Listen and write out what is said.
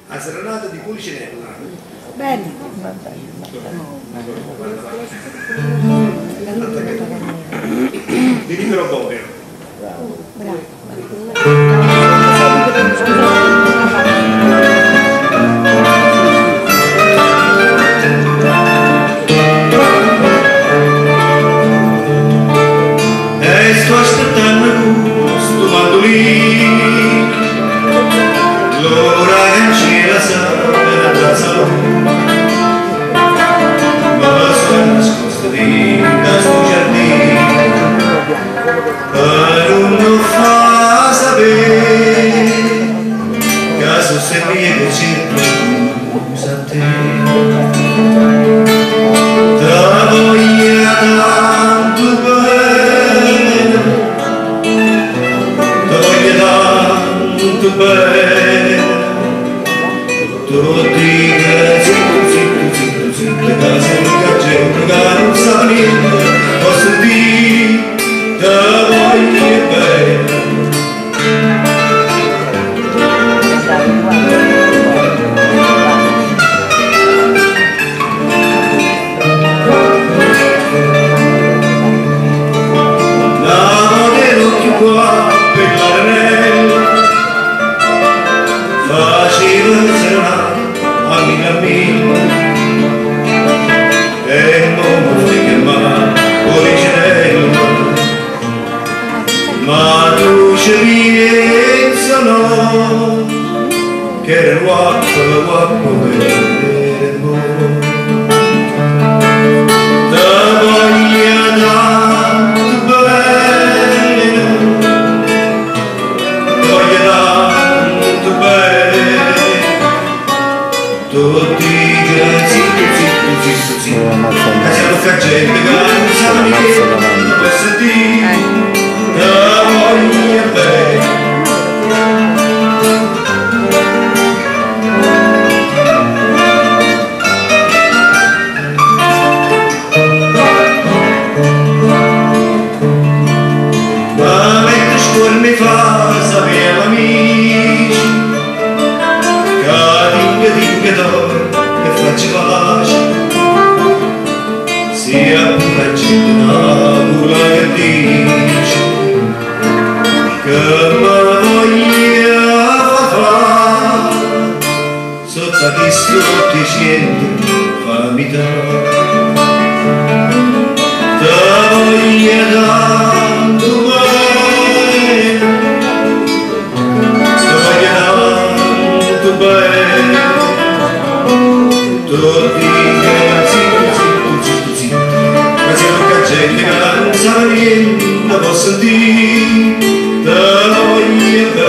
a serenata di Policinella. Bene. Di libero povero. E sto aspettando sto mandolino, l'ora che ci la sa e la sa, ma sto nascosto di questo giardino, e non lo fa sapere, caso se viene circa a te. Da voglia tanto bene, da voglia tanto bene, tutti che zitto, case che gente che non sa niente, posso dire da voglia bene. Qua per l'arenella faceva serenata a mille e non mi chiamava Policinella, ma tu ci pensa no, che era guapo per voi. Da voglia tanto bene, tanto bene, tutti che zitto, ma siamo che gente che non sa niente, posso dire, da voglia bene. Ma mentre scuola mi fa sapere amici, che dinga d'oro che faccio pace, sia pure una che dice che me voglia fare sotto chi sto dicendo fammi dare, da voglia tanto bene, da voglia tanto bene, tutti che zitto, ma siamo che gente che non sa niente, posso dire da voglia bene.